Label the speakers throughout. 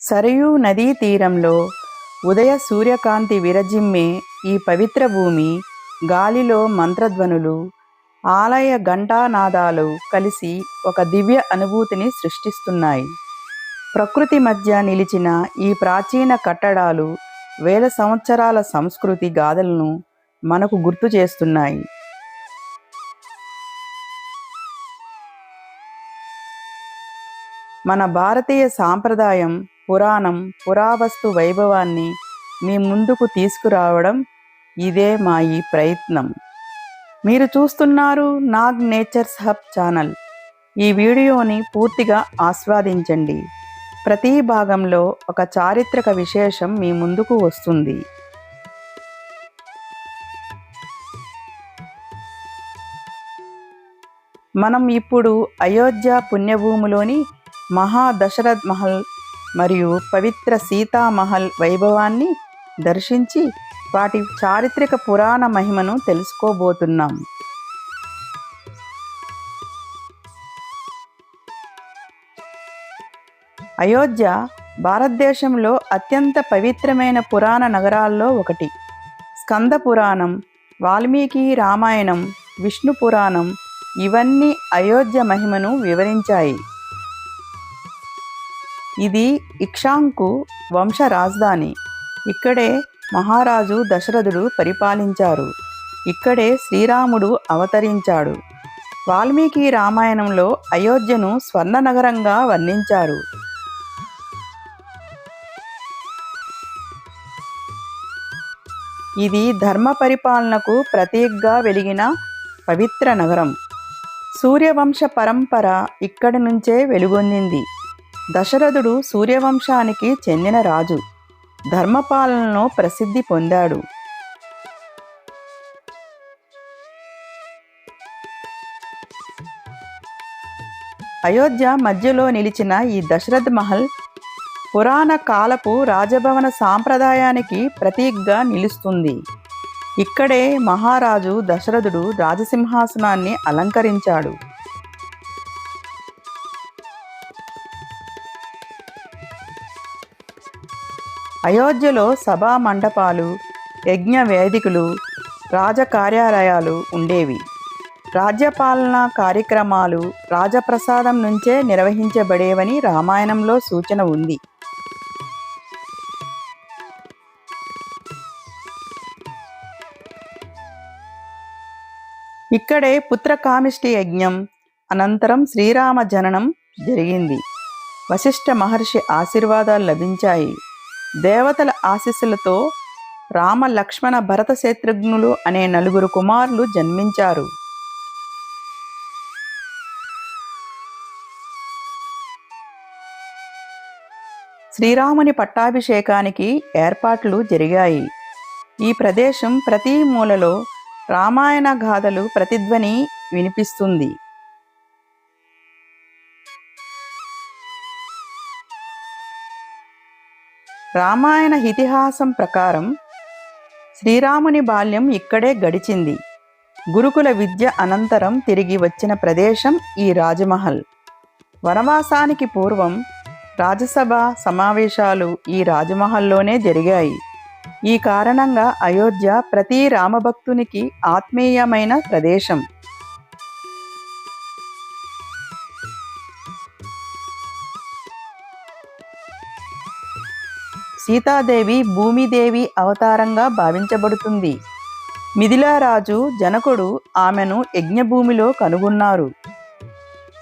Speaker 1: సరయూ నదీ తీరంలో ఉదయ సూర్యకాంతి విరజిమ్మే ఈ పవిత్ర భూమి గాలిలో మంత్రధ్వనులు, ఆలయ ఘంటానాదాలు కలిసి ఒక దివ్య అనుభూతిని సృష్టిస్తున్నాయి. ప్రకృతి మధ్య నిలిచిన ఈ ప్రాచీన కట్టడాలు వేల సంవత్సరాల సంస్కృతి గాథలను మనకు గుర్తు చేస్తున్నాయి. మన భారతీయ సాంప్రదాయం, పురాణం, పురావస్తు వైభవాన్ని మీ ముందుకు తీసుకురావడం ఇదే మా ఈ ప్రయత్నం. మీరు చూస్తున్నారు నాగ్ నేచర్స్ హబ్ ఛానల్. ఈ వీడియోని పూర్తిగా ఆస్వాదించండి. ప్రతి భాగంలో ఒక చారిత్రక విశేషం మీ ముందుకు వస్తుంది. మనం ఇప్పుడు అయోధ్య పుణ్యభూమిలోని మహా దశరథ్ మహల్ మరియు పవిత్ర సీతామహల్ వైభవాన్ని దర్శించి వాటి చారిత్రక పురాణ మహిమను తెలుసుకోబోతున్నాం. అయోధ్య భారతదేశంలో అత్యంత పవిత్రమైన పురాణ నగరాల్లో ఒకటి. స్కంద పురాణం, వాల్మీకి రామాయణం, విష్ణు పురాణం ఇవన్నీ అయోధ్య మహిమను వివరించాయి. ఇది ఇక్ష్వాకు వంశ రాజధాని. ఇక్కడే మహారాజు దశరథుడు పరిపాలించారు. ఇక్కడే శ్రీరాముడు అవతరించాడు. వాల్మీకి రామాయణంలో అయోధ్యను స్వర్ణ నగరంగా వర్ణించారు. ఇది ధర్మ పరిపాలనకు ప్రతీకగా వెలిగిన పవిత్ర నగరం. సూర్యవంశ పరంపర ఇక్కడి నుంచే వెలుగొందింది. దశరథుడు సూర్యవంశానికి చెందిన రాజు. ధర్మపాలనలో ప్రసిద్ధి పొందాడు. అయోధ్య మధ్యలో నిలిచిన ఈ దశరథ్ మహల్ పురాణ కాలపు రాజభవన సాంప్రదాయానికి ప్రతీకగా నిలుస్తుంది. ఇక్కడే మహారాజు దశరథుడు రాజసింహాసనాన్ని అలంకరించాడు. అయోధ్యలో సభా మండపాలు, యజ్ఞ వేదికలు, రాజకార్యాలయాలు ఉండేవి. రాజ్యపాలనా కార్యక్రమాలు రాజప్రసాదం నుంచే నిర్వహించబడేవని రామాయణంలో సూచన ఉంది. ఇక్కడే పుత్రకామిష్టి యజ్ఞం అనంతరం శ్రీరామ జననం జరిగింది. వశిష్ఠ మహర్షి ఆశీర్వాదాలు లభించాయి. దేవతల ఆశీస్సులతో రామ, లక్ష్మణ, భరత, శత్రుఘ్నులు అనే 4 కుమారులు జన్మించారు. శ్రీరాముని పట్టాభిషేకానికి ఏర్పాట్లు జరిగాయి. ఈ ప్రదేశం ప్రతి మూలలో రామాయణ గాథలు ప్రతిధ్వని వినిపిస్తుంది. రామాయణ ఇతిహాసం ప్రకారం శ్రీరాముని బాల్యం ఇక్కడే గడిచింది. గురుకుల విద్య అనంతరం తిరిగి వచ్చిన ప్రదేశం ఈ రాజమహల్. వనవాసానికి పూర్వం రాజసభ సమావేశాలు ఈ రాజమహల్లోనే జరిగాయి. ఈ కారణంగా అయోధ్య ప్రతి రామభక్తునికి ఆత్మీయమైన ప్రదేశం. సీతాదేవి భూమిదేవి అవతారంగా భావించబడుతుంది. మిథిలారాజు జనకుడు ఆమెను యజ్ఞభూమిలో కనుగొన్నారు.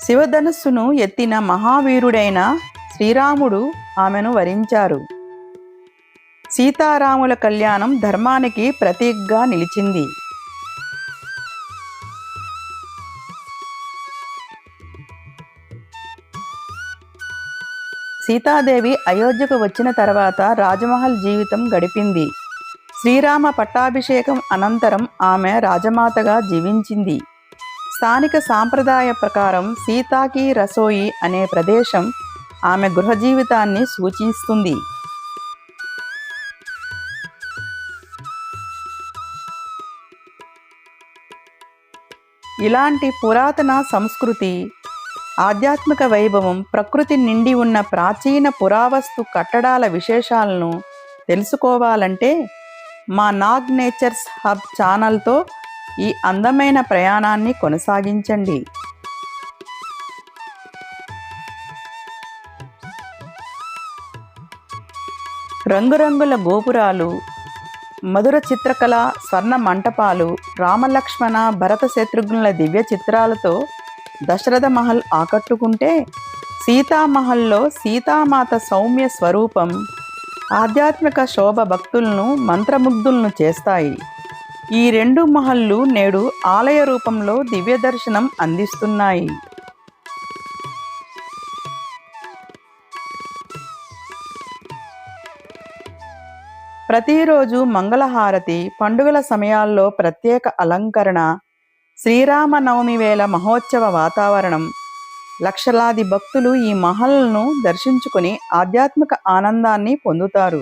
Speaker 1: శివధనుస్సును ఎత్తిన మహావీరుడైన శ్రీరాముడు ఆమెను వరించారు. సీతారాముల కళ్యాణం ధర్మానికి ప్రతీకగా నిలిచింది. సీతాదేవి అయోధ్యకు వచ్చిన తర్వాత రాజమహల్ జీవితం గడిపింది. శ్రీరామ పట్టాభిషేకం అనంతరం ఆమె రాజమాతగా జీవించింది. స్థానిక సాంప్రదాయ ప్రకారం సీతాకి రసోయి అనే ప్రదేశం ఆమె గృహ జీవితాన్ని సూచిస్తుంది. ఇలాంటి పురాతన సంస్కృతి ఆధ్యాత్మిక వైభవం, ప్రకృతి నిండి ఉన్న ప్రాచీన పురావస్తు కట్టడాల విశేషాలను తెలుసుకోవాలంటే మా నాగ్ నేచర్స్ హబ్ ఛానల్తో ఈ అందమైన ప్రయాణాన్ని కొనసాగించండి. రంగురంగుల గోపురాలు, మధుర చిత్రకళ, స్వర్ణ మంటపాలు, రామలక్ష్మణ భరత శత్రుఘ్నుల దివ్య చిత్రాలతో దశరథ మహల్ ఆకట్టుకుంటే, సీతామహల్లో సీతామాత సౌమ్య స్వరూపం, ఆధ్యాత్మిక శోభ భక్తులను మంత్రముగ్ధులను చేస్తాయి. ఈ రెండు మహల్లు నేడు ఆలయ రూపంలో దివ్య దర్శనం అందిస్తున్నాయి. ప్రతిరోజు మంగళహారతి, పండుగల సమయాల్లో ప్రత్యేక అలంకరణ, శ్రీరామనవమి వేళ మహోత్సవ వాతావరణం, లక్షలాది భక్తులు ఈ మహల్ను దర్శించుకుని ఆధ్యాత్మిక ఆనందాన్ని పొందుతారు.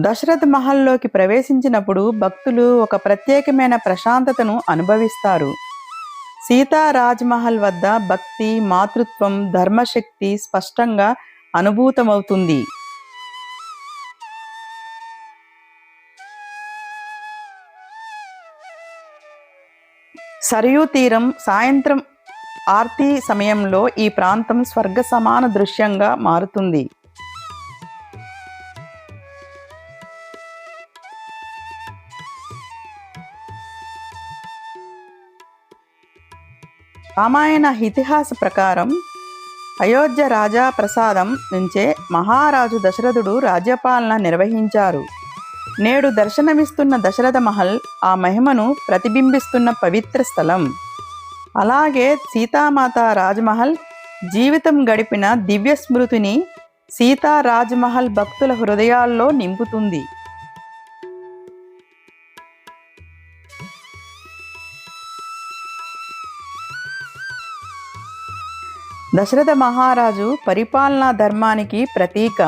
Speaker 1: దశరథ్ మహల్లోకి ప్రవేశించినప్పుడు భక్తులు ఒక ప్రత్యేకమైన ప్రశాంతతను అనుభవిస్తారు. సీతా రాజ్మహల్ వద్ద భక్తి, మాతృత్వం, ధర్మశక్తి స్పష్టంగా అనుభూతమవుతుంది. సరయూ తీరం, సాయంత్రం ఆర్తి సమయంలో ఈ ప్రాంతం స్వర్గ సమాన దృశ్యంగా మారుతుంది. రామాయణ ఇతిహాస ప్రకారం అయోధ్య రాజా ప్రసాదం నుంచే మహారాజు దశరథుడు రాజ్యపాలన నిర్వహించారు. నేడు దర్శనమిస్తున్న దశరథ మహల్ ఆ మహిమను ప్రతిబింబిస్తున్న పవిత్ర స్థలం. అలాగే సీతామాత రాజ్మహల్ జీవితం గడిపిన దివ్య స్మృతిని సీతా రాజ్మహల్ భక్తుల హృదయాల్లో నింపుతుంది. దశరథ మహారాజు పరిపాలనా ధర్మానికి ప్రతీక,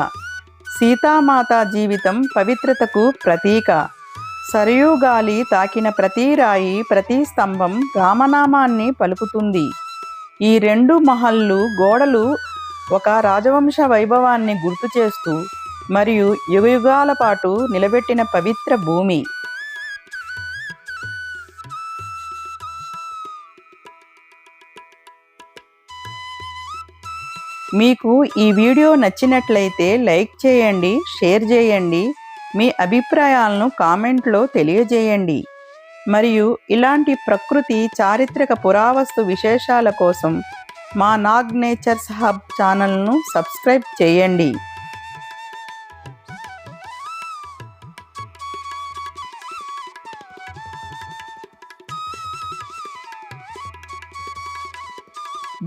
Speaker 1: సీతామాత జీవితం పవిత్రతకు ప్రతీక. సరయూ గాలి తాకిన ప్రతి రాయి, ప్రతి స్తంభం రామనామాన్ని పలుకుతుంది. ఈ రెండు మహల్లు గోడలు ఒక రాజవంశ వైభవాన్ని గుర్తు చేస్తూ మరియు యుగయుగాల పాటు నిలబెట్టిన పవిత్ర భూమి. మీకు ఈ వీడియో నచ్చినట్లయితే లైక్ చేయండి, షేర్ చేయండి, మీ అభిప్రాయాలను కామెంట్లో తెలియజేయండి. మరియు ఇలాంటి ప్రకృతి, చారిత్రక పురావస్తు విశేషాల కోసం మా నాగ్ నేచర్స్ హబ్ ఛానల్ను సబ్స్క్రైబ్ చేయండి.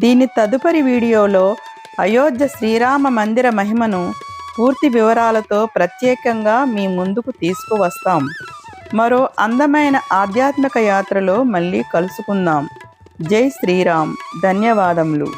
Speaker 1: దీని తదుపరి వీడియోలో అయోధ్య శ్రీరామ మందిర మహిమను పూర్తి వివరాలతో ప్రత్యేకంగా మీ ముందుకు తీసుకువస్తాం. మరో అందమైన ఆధ్యాత్మిక యాత్రలో మళ్ళీ కలుసుకుందాం. జై శ్రీరామ్. ధన్యవాదములు.